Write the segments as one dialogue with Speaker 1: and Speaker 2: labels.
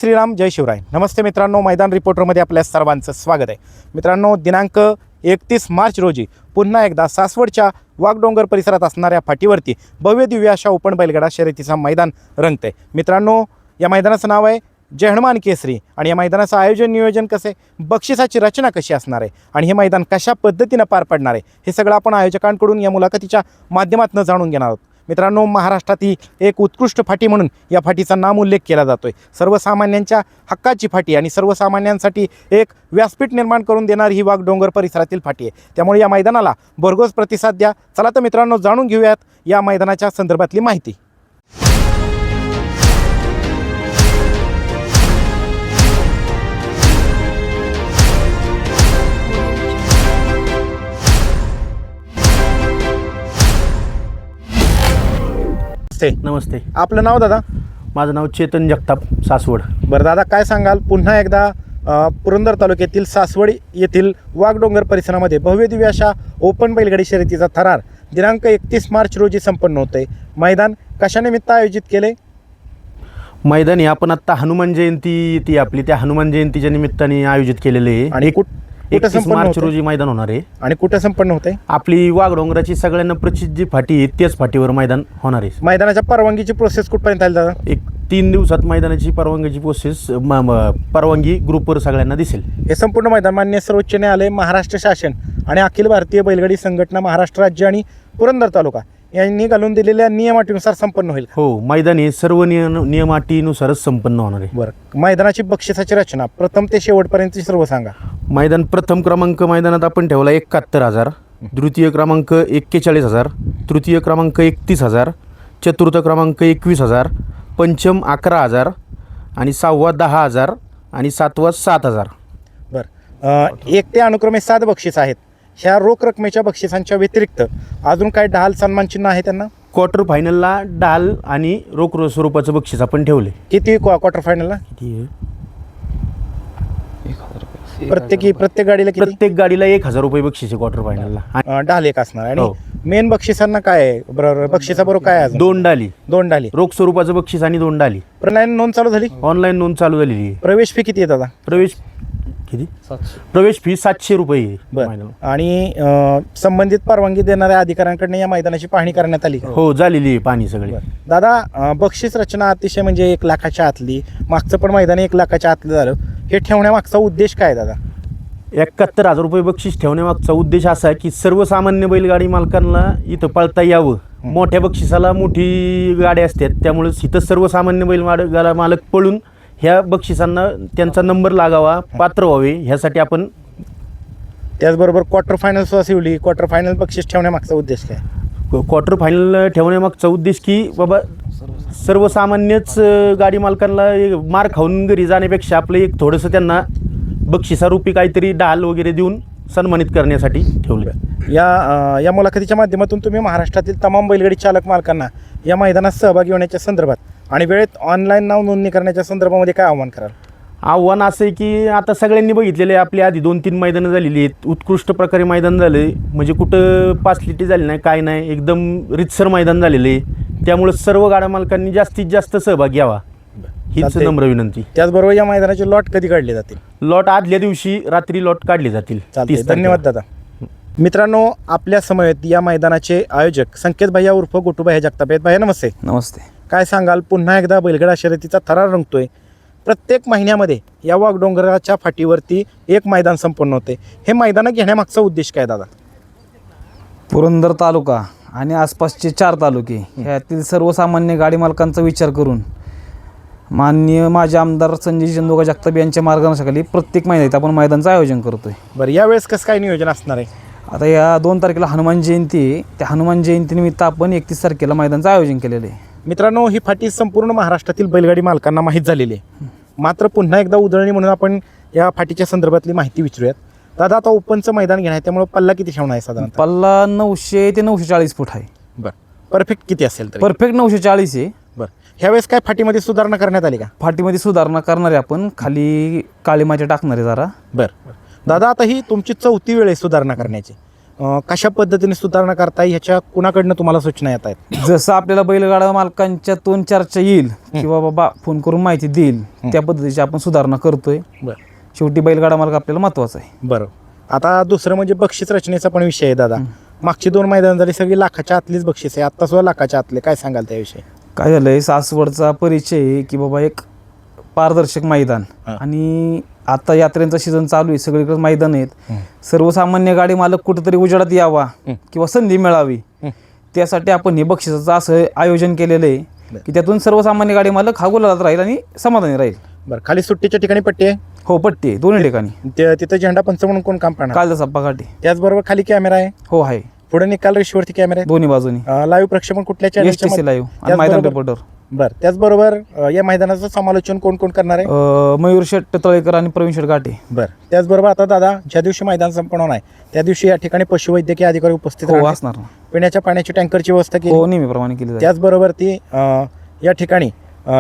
Speaker 1: श्रीराम जय शिवराय. नमस्ते मित्रांनो, मैदान रिपोर्टरमध्ये आपल्या सर्वांचं स्वागत आहे. मित्रांनो, दिनांक 31 मार्च रोजी पुन्हा एकदा सासवडच्या वाघडोंगर परिसरात असणाऱ्या फाटीवरती भव्य दिव्य अशा ओपन बैलगाडा शर्यतीचा मैदान रंगतंय. मित्रांनो, या मैदानाचं नाव आहे जय हनुमान केसरी आणि या मैदानाचं आयोजन नियोजन कसे, बक्षिसाची रचना कशी असणार आहे आणि हे मैदान कशा पद्धतीनं पार पडणार आहे हे सगळं आपण आयोजकांकडून या मुलाखतीच्या माध्यमातून जाणून घेणार आहोत. मित्रांनो, महाराष्ट्रातील एक उत्कृष्ट फाटी म्हणून या फाटीचा नाम उल्लेख केला जातोय. सर्वसामान्यांच्या हक्काची फाटी आणि सर्वसामान्यांसाठी एक व्यासपीठ निर्माण करून देणारी ही वाघडोंगर परिसरातील फाटी आहे. त्यामुळे या मैदानाला भरघोस प्रतिसाद द्या. चला तर मित्रांनो, जाणून घेऊयात या मैदानाच्या संदर्भातली माहिती.
Speaker 2: नमस्ते.
Speaker 1: आपलं नाव दादा?
Speaker 2: माझं नाव चेतन जगताप, सासवड.
Speaker 1: बरं दादा, काय सांगाल, पुन्हा एकदा पुरंदर तालुक्यातील सासवड येथील वाघडोंगर परिसरामध्ये भव्य दिव्य अशा ओपन बैलगाडी शर्यतीचा थरार दिनांक 31 मार्च रोजी संपन्न होतंय. मैदान कशानिमित्त आयोजित केले?
Speaker 2: मैदान हे आपण आत्ता हनुमान जयंती ती आपली त्या हनुमान जयंतीच्या निमित्ताने आयोजित केलेले आहे
Speaker 1: आणि कुठं
Speaker 2: 31
Speaker 1: संपन्न
Speaker 2: मार्च
Speaker 1: होतंय?
Speaker 2: रोजी मैदान होणार आहे.
Speaker 1: आणि कुठं संपन्न होतंय?
Speaker 2: आपली वाघडोंगराची सगळ्यांना प्रचित जी फाटी आहे त्याच फाटीवर मैदान होणार आहे.
Speaker 1: मैदानाच्या परवानगीची प्रोसेस कुठपर्यंत आली दादा?
Speaker 2: एक 3 दिवसात मैदानाची परवानगीची प्रोसेस परवानगी ग्रुपवर सगळ्यांना दिसेल.
Speaker 1: हे संपूर्ण मैदान मान्य सर्वोच्च न्यायालय, महाराष्ट्र शासन आणि अखिल भारतीय बैलगाडी संघटना, महाराष्ट्र राज्य आणि पुरंदर तालुका यांनी घालून दिलेल्या नियमाटीनुसार संपन्न होईल.
Speaker 2: हो, मैदान हे सर्व नियम अटीनुसारच संपन्न होणार आहे.
Speaker 1: बरं, मैदानाची बक्षिसाची रचना प्रथम ते शेवटपर्यंतची सर्व सांगा.
Speaker 2: मैदान प्रथम क्रमांक मैदानात आपण ठेवला 71,000, द्वितीय क्रमांक 41,000, तृतीय क्रमांक 31,000, चतुर्थ क्रमांक 21,000, पंचम 11,000 आणि सहावा 10,000 आणि सातवा 7,000.
Speaker 1: बरं, एक ते अनुक्रमे 7 बक्षीस आहेत. ह्या रोख रकमेच्या बक्षिसांच्या व्यतिरिक्त अजून काय ढाल सन्मान चिन्ह आहे त्यांना?
Speaker 2: क्वार्टर फायनलला ढाल आणि रोख स्वरूपाचं बक्षीस आपण ठेवले.
Speaker 1: किती क्वार्टर फायनलला?
Speaker 2: किती आहे?
Speaker 1: प्रत्येक गाडीला किती?
Speaker 2: प्रत्येक गाडीला 1,000 रुपये बक्षीस आहे क्वार्टर फायनलला.
Speaker 1: ढाल एक असणार आणि
Speaker 2: हो.
Speaker 1: मेन बक्षिसांना काय आहे? बरोबर, बक्षिसाबरोबर काय आहे?
Speaker 2: 2 डाली,
Speaker 1: 2 ढाली.
Speaker 2: रोख स्वरूपाचं बक्षीस आणि 2 डाली.
Speaker 1: ऑनलाईन नोंद चालू झाली?
Speaker 2: ऑनलाईन नोंद चालू झालेली आहे.
Speaker 1: प्रवेश फी किती आहे दादा?
Speaker 2: प्रवेश किती? प्रवेश फी 700 रुपये आहे.
Speaker 1: बरं, आणि संबंधित परवानगी देणाऱ्या अधिकाऱ्यांकडून या मैदानाची पाहणी करण्यात आली का?
Speaker 2: हो, झालेली आहे पाणी सगळी.
Speaker 1: दादा, बक्षीस रचना अतिशय म्हणजे 1 लाखाच्या आतली, मागचं पण मैदान 1 लाखाच्या आतलं झालं. हे ठेवण्यामागचा उद्देश काय दादा?
Speaker 2: 71,000 रुपये बक्षीस ठेवण्यामागचा उद्देश असा आहे की सर्वसामान्य बैलगाडी मालकांना इथं पळता यावं. मोठ्या बक्षिसाला मोठी गाडी असतात, त्यामुळे इथं सर्वसामान्य बैलगाडा मालक पळून ह्या बक्षिसांना त्यांचा नंबर लागावा, पात्र व्हावे, ह्यासाठी आपण.
Speaker 1: त्याचबरोबर क्वार्टर फायनल सुद्धा शिवली. क्वार्टर फायनल बक्षीस ठेवण्यामागचा उद्देश काय?
Speaker 2: क्वार्टर फायनल ठेवण्यामागचा उद्देश की बाबा सर्वसामान्यच गाडी मालकांना मार खाऊन घरी जाण्यापेक्षा आपलं एक थोडंसं त्यांना बक्षिसारूपी काहीतरी ढाल वगैरे देऊन सन्मानित करण्यासाठी ठेवले.
Speaker 1: या मुलाखतीच्या माध्यमातून तुम्ही महाराष्ट्रातील तमाम बैलगाडी चालक मालकांना या मैदानात सहभागी होण्याच्या संदर्भात आणि वेळेत ऑनलाईन नाव नोंदणी करण्याच्या संदर्भामध्ये काय आव्हान कराल?
Speaker 2: आव्हान असं आहे की आता सगळ्यांनी बघितलेले आपली आधी 2-3 मैदानं झालेली आहेत. उत्कृष्ट प्रकारे मैदान झाले, म्हणजे कुठं पासलिटी झाली नाही, काय नाही, एकदम रितसर मैदान झालेलं आहे. त्यामुळे सर्व गाड्या मालकांनी जास्तीत जास्त सहभाग घ्यावा, हीच नम्र विनंती.
Speaker 1: त्याचबरोबर या मैदानाचे लॉट कधी काढले जातील?
Speaker 2: लॉट आदल्या दिवशी रात्री लॉट काढले जातील.
Speaker 1: धन्यवाद दादा. मित्रांनो, आपल्या समवेत या मैदानाचे आयोजक संकेत भैया उर्फ गोटू भैया जगताप आहेत. भैया नमस्ते.
Speaker 3: नमस्ते.
Speaker 1: काय सांगाल, पुन्हा एकदा बैलगाडा शर्यतीचा थरार रंगतोय. प्रत्येक महिन्यामध्ये या वाघडोंगराच्या फाटीवरती एक मैदान संपन्न होते. हे मैदान घेण्यामागचा उद्देश काय दादा?
Speaker 3: पुरंदर तालुका आणि आसपासचे 4 तालुके ह्यातील सर्वसामान्य गाडी मालकांचा विचार करून माननीय माझे आमदार संजय चंदोका जगताप यांच्या मार्गदर्शनाखाली प्रत्येक महिन्यात आपण मैदानाचं आयोजन करतोय.
Speaker 1: बरं, यावेळेस कसं काय नियोजन असणार आहे?
Speaker 3: आता या 2 तारखेला हनुमान जयंती आहे, त्या हनुमान जयंतीनिमित्त आपण 31 तारखेला मैदानाचं आयोजन केलेलं आहे.
Speaker 1: मित्रांनो, ही फाटी संपूर्ण महाराष्ट्रातील बैलगाडी मालकांना माहीत झालेली आहे. मात्र पुन्हा एकदा उधळणी म्हणून आपण या फाटीच्या संदर्भातली माहिती विचारूयात. दादा, आता ओपनचं मैदान घेणार आहे, त्यामुळे पल्ला किती ठेवणार आहे साधारण?
Speaker 3: पल्ला 900 ते 940 फूट आहे.
Speaker 1: बरं, परफेक्ट किती असेल तर?
Speaker 3: परफेक्ट 940 आहे.
Speaker 1: बरं, ह्यावेळेस काय फाटीमध्ये सुधारणा करण्यात आली का?
Speaker 3: फाटीमध्ये सुधारणा करणार आहे आपण, खाली काळी माती टाकणार आहे जरा.
Speaker 1: बरं दादा, आता ही तुमची 4थी वेळ आहे सुधारणा करण्याची. कशा पद्धतीने सुधारणा करता ह्याच्या कुणाकडनं तुम्हाला सूचना येत आहेत?
Speaker 3: जसं आपल्याला बैलगाडा मालकांच्यातून चर्चा येईल किंवा बाबा फोन करून माहिती देईल त्या पद्धतीची आपण सुधारणा करतोय.
Speaker 1: बरं
Speaker 3: शेवटी बैलगाडा मालक आपल्याला महत्वाचा आहे.
Speaker 1: बरं. आता दुसरं म्हणजे बक्षीस रचनेचा पण विषय आहे दादा. मागची 2 मैदान झाली सगळी लाखाच्या आतलीच बक्षीस आहे, आता सुद्धा लाखाच्या आतले, काय सांगाल त्याविषयी?
Speaker 3: काय झालंय, सासवडचा परिचय आहे की बाबा एक पारदर्शक मैदान आणि आता यात्रेचा सीझन चालू आहे, सगळीकडे मैदान आहेत. सर्वसामान्य गाडी मालक कुठेतरी उजेडात यावा किंवा संधी मिळावी त्यासाठी आपण हे बक्षिसाचं असं आयोजन केलेलं आहे की त्यातून सर्वसामान्य गाडी मालक हा गुलालात राहील आणि समाधानी राहील.
Speaker 1: बरं, खाली सुट्टीच्या ठिकाणी पट्टी आहे?
Speaker 3: हो, पट्टी आहे दोन्ही ठिकाणी.
Speaker 1: तिथं झेंडा पंच म्हणून कोण काम पाहणार?
Speaker 3: कालचा पगाटी.
Speaker 1: त्याचबरोबर खाली कॅमेरा आहे?
Speaker 3: हो आहे,
Speaker 1: पुढे निकाल रेषेवरती कॅमेरा आहे
Speaker 3: दोन्ही बाजूनी.
Speaker 1: लाईव्ह प्रक्षेपण कुठल्या
Speaker 3: STC
Speaker 1: चॅनलच्या?
Speaker 3: लाईव्ह आणि मैदान रिपोर्टर.
Speaker 1: बरं, त्याचबरोबर या मैदानाचं समालोचन कोण कोण करणार आहे?
Speaker 3: मयूर शेट तळेकर आणि प्रवीण शेट घाटे.
Speaker 1: बरं, त्याचबरोबर आता दादा ज्या दिवशी मैदान संपन्न आहे त्या दिवशी या ठिकाणी पशुवैद्यकीय अधिकारी उपस्थित
Speaker 3: हो
Speaker 1: राहणार.
Speaker 3: असणार ना.
Speaker 1: पिण्याच्या पाण्याची टँकरची व्यवस्था केली.
Speaker 3: हो, नेहमीप्रमाणे केली जाईल.
Speaker 1: त्याचबरोबर ती या ठिकाणी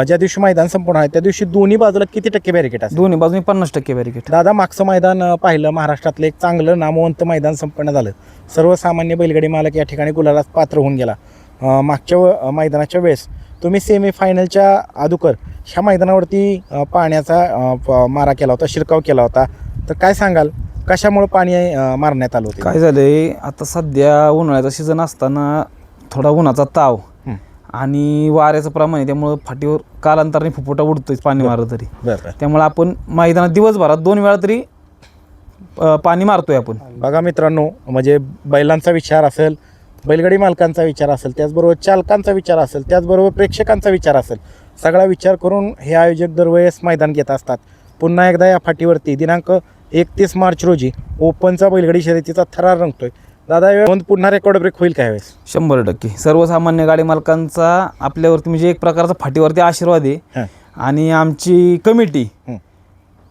Speaker 1: ज्या दिवशी मैदान संपूर्ण आहे त्या दिवशी दोन्ही बाजूला किती टक्के बॅरिकेड असते?
Speaker 3: दोन्ही बाजूनी 50% बॅरिकेड.
Speaker 1: दादा मागचं मैदान पाहिलं, महाराष्ट्रातलं एक चांगलं नामवंत मैदान संपन्न झालं. सर्वसामान्य बैलगाडी मालक या ठिकाणी गुलालास पात्र होऊन गेला. मागच्या मैदानाच्या वेळेस तुम्ही सेमीफायनलच्या अगोदर ह्या मैदानावरती पाण्याचा मारा केला होता, शिरकाव केला होता, तर काय सांगाल कशामुळे पाणी मारण्यात आलं होतं?
Speaker 3: काय झालंय, आता सध्या उन्हाळ्याचा सीझन असताना थोडा उन्हाचा ताव आणि वाऱ्याचं प्रमाण आहे, त्यामुळं फाटीवर कालांतराने फुफुटा उडतोय पाणी मारलं तरी.
Speaker 1: बरं,
Speaker 3: त्यामुळे आपण मैदानात दिवसभरात 2 वेळा तरी पाणी मारतोय आपण.
Speaker 1: बघा मित्रांनो, म्हणजे बैलांचा विचार असेल, बैलगाडी मालकांचा विचार असेल, त्याचबरोबर चालकांचा विचार असेल, त्याचबरोबर प्रेक्षकांचा विचार असेल, सगळा विचार करून हे आयोजक दरवेळेस मैदान घेत असतात. पुन्हा एकदा या फाटीवरती दिनांक 31 मार्च रोजी ओपनचा बैलगाडी शर्यतीचा थरार रंगतोय. दादा पुन्हा रेकॉर्ड ब्रेक होईल काय वेळेस?
Speaker 3: 100%. सर्वसामान्य गाडी मालकांचा आपल्यावरती म्हणजे एक प्रकारचा फाटीवरती आशीर्वाद आहे. आणि आमची कमिटी,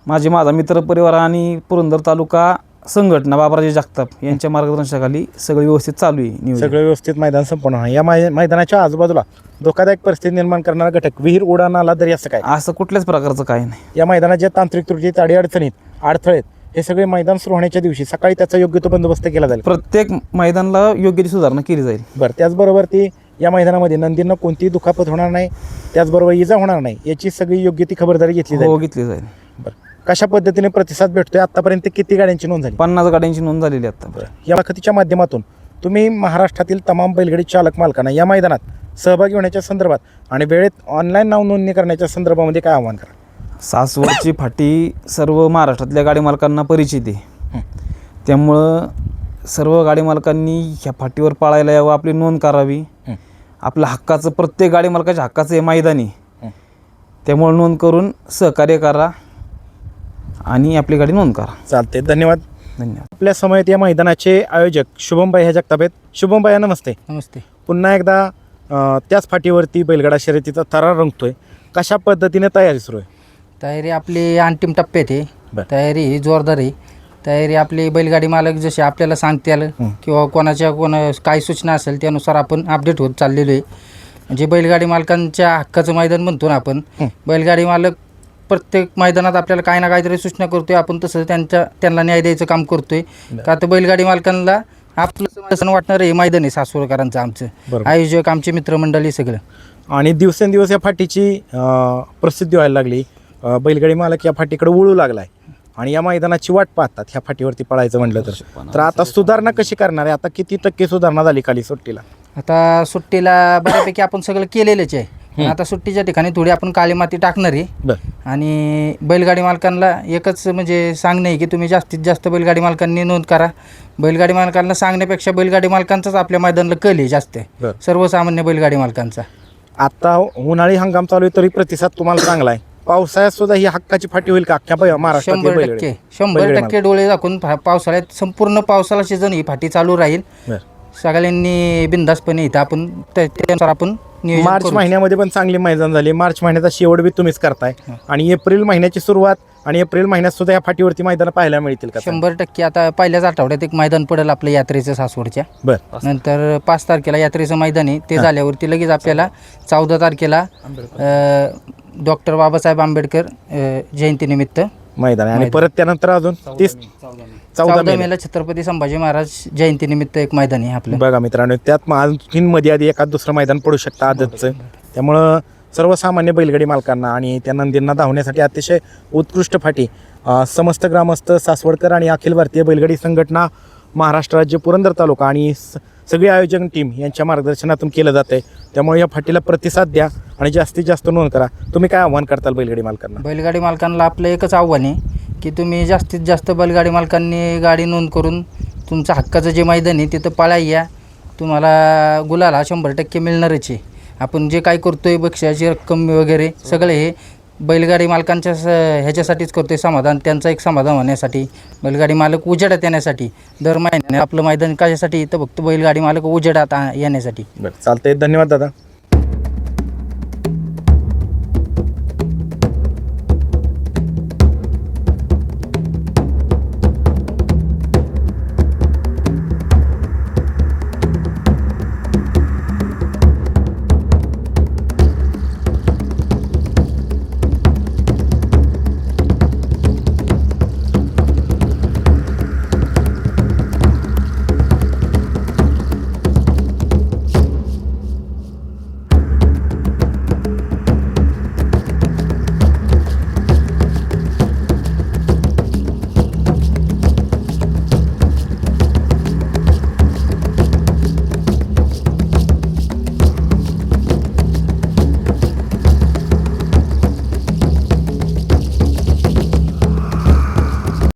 Speaker 3: माझा मित्र परिवार आणि पुरंदर तालुका संघटना बाबराजे जगताप यांच्या मार्गदर्शनाखाली सगळं व्यवस्थित चालू आहे.
Speaker 1: सगळं व्यवस्थित मैदान संपन्न आहे. या मैदानाच्या आजूबाजूला धोकादायक परिस्थिती निर्माण करणारा घटक, विहीर, उडान, आला तरी असं काय?
Speaker 3: असं कुठल्याच प्रकारचं काही नाही.
Speaker 1: या मैदानाच्या तांत्रिक त्रुटी, अडचणीत, अडथळेत हे सगळे मैदान सुरू होण्याच्या दिवशी सकाळी त्याचा योग्य तो बंदोबस्त केला जाईल.
Speaker 3: प्रत्येक मैदानाला योग्य ती सुधारणा केली जाईल.
Speaker 1: बरं, त्याचबरोबर ती या मैदानामध्ये नंदींना कोणतीही दुखापत होणार नाही, त्याचबरोबर इजा होणार नाही याची सगळी योग्य ती खबरदारी घेतली
Speaker 3: हो,
Speaker 1: जाईल.
Speaker 3: घेतली जाईल.
Speaker 1: बरं, कशा पद्धतीने प्रतिसाद भेटतोय? आतापर्यंत किती गाड्यांची नोंद झाली?
Speaker 3: 50 गाड्यांची नोंद झालेली आहे आता.
Speaker 1: या मुलाखतीच्या माध्यमातून तुम्ही महाराष्ट्रातील तमाम बैलगाडी चालक मालकांना या मैदानात सहभागी होण्याच्या संदर्भात आणि वेळेत ऑनलाईन नाव नोंदणी करण्याच्या संदर्भामध्ये काय आव्हान करा?
Speaker 3: सासवडची फाटी सर्व महाराष्ट्रातल्या गाडी मालकांना परिचित आहे, त्यामुळं सर्व गाडी मालकांनी ह्या फाटीवर पाळायला यावं, आपली नोंद करावी. आपल्या हक्काचं, प्रत्येक गाडी मालकाच्या हक्काचं हे मैदानी, त्यामुळे नोंद करून सहकार्य करा आणि आपली गाडी नोंद करा.
Speaker 1: चालते, धन्यवाद.
Speaker 3: धन्यवाद.
Speaker 1: आपल्या समयेत या मैदानाचे आयोजक शुभमभाई ह्या जगताप आहेत. शुभमभाई नमस्ते.
Speaker 4: नमस्ते.
Speaker 1: पुन्हा एकदा त्याच फाटीवरती बैलगाडा शर्यतीचा थरार रंगतोय, कशा पद्धतीने तयारी सुरू आहे?
Speaker 4: तयारी आपली अंतिम टप्प्यात आहे.
Speaker 1: बरं.
Speaker 4: तयारी ही जोरदार आहे. तयारी आपली बैलगाडी मालक जसे आपल्याला सांगतील किंवा कोणाच्या काय सूचना असेल त्यानुसार आपण अपडेट होत चाललेलो आहे. म्हणजे बैलगाडी मालकांच्या हक्काचं मैदान म्हणतो ना आपण, बैलगाडी मालक प्रत्येक मैदानात आपल्याला काही ना काहीतरी सूचना करतोय, आपण तसं त्यांना न्याय द्यायचं काम करतोय. का तर बैलगाडी मालकांना आपलं वाटणार हे मैदान आहे सासवडकरांचं, आमचं आयोजक, आमचे मित्रमंडळी सगळं.
Speaker 1: आणि दिवसेंदिवस या फाटीची प्रसिद्धी व्हायला लागली, बैलगाडी मालक या फाटीकडे वळू लागलाय आणि या मैदानाची वाट पाहतात ह्या फाटीवरती पळायचं म्हटलं तर आता सुधारणा कशी करणार आहे? आता किती टक्के सुधारणा झाली खाली सुट्टीला?
Speaker 4: आता सुट्टीला बऱ्यापैकी आपण सगळं केलेलंच आहे, पण आता सुट्टीच्या ठिकाणी थोडी आपण काळी माती टाकणार आहे. आणि बैलगाडी मालकांना एकच म्हणजे सांगणं आहे की तुम्ही जास्तीत जास्त बैलगाडी मालकांनी नोंद करा. बैलगाडी मालकांना सांगण्यापेक्षा बैलगाडी मालकांचाच आपल्या मैदानाला कल आहे जास्त, सर्वसामान्य बैलगाडी मालकांचा.
Speaker 1: आता उन्हाळी हंगाम चालू आहे तरी प्रतिसाद तुम्हाला चांगला आहे. पावसाळ्यात सुद्धा ही हक्काची फाटी होईल का अख्ख्या महाराष्ट्रात?
Speaker 4: 100% डोळे दाखवून पावसाळ्यात, संपूर्ण पावसाळा सीझन ही फाटी चालू राहील. सगळ्यांनी बिनधास्तपणे इथं आपण त्यानुसार आपण
Speaker 1: मार्च महिन्यामध्ये पण चांगली मैदान झाली. मार्च महिन्याचा शेवट बी तुम्हीच करताय आणि एप्रिल महिन्याची सुरुवात आणि एप्रिल महिन्यात सुद्धा या फाटीवरती मैदान पाहायला मिळतील का?
Speaker 4: 100%. आता पहिल्याच आठवड्यात एक मैदान पडेल आपल्या यात्रेचं सासवडच्या. नंतर 5 तारखेला यात्रेचं मैदान आहे, ते झाल्यावरती लगेच आपल्याला 14 तारखेला डॉक्टर बाबासाहेब आंबेडकर जयंतीनिमित्त
Speaker 1: मैदान आहे आणि परत त्यानंतर अजून 14
Speaker 4: 14
Speaker 1: मेला.
Speaker 4: मेला छत्रपती संभाजी महाराज जयंतीनिमित्त एक मैदान आहे आपलं.
Speaker 1: बघा मित्रांनो, त्यात आणखीन मध्ये आधी एखाद दुसरं मैदान पडू शकतं आदतचं. त्यामुळं सर्वसामान्य बैलगाडी मालकांना आणि त्या नंदींना धावण्यासाठी अतिशय उत्कृष्ट फाटी समस्त ग्रामस्थ, सासवडकर आणि अखिल भारतीय बैलगाडी संघटना, महाराष्ट्र राज्य, पुरंदर तालुका आणि सगळी आयोजन टीम यांच्या मार्गदर्शनातून केलं जातं आहे. त्यामुळे या फाटीला प्रतिसाद द्या आणि जास्तीत जास्त नोंद करा. तुम्ही काय आव्हान करताल बैलगाडी मालकांना?
Speaker 4: बैलगाडी मालकांना आपलं एकच आव्हान आहे की तुम्ही जास्तीत जास्त बैलगाडी मालकांनी गाडी नोंद करून तुमचं हक्काचं जे मैदान आहे तिथं पळाय या. तुम्हाला गुलाला 100% मिळणारच आहे. आपण जे काय करतोय बक्षिसाची रक्कम वगैरे सगळे हे बैलगाडी मालकांच्या ह्याच्यासाठीच करतोय, समाधान त्यांचं एक समाधान होण्यासाठी. बैलगाडी मालक उजेडात येण्यासाठी दर महिन्याने आपलं मैदान कशासाठी, तर फक्त बैलगाडी मालक उजेडात येण्यासाठी.
Speaker 1: बरं, चालतंय. धन्यवाद दादा.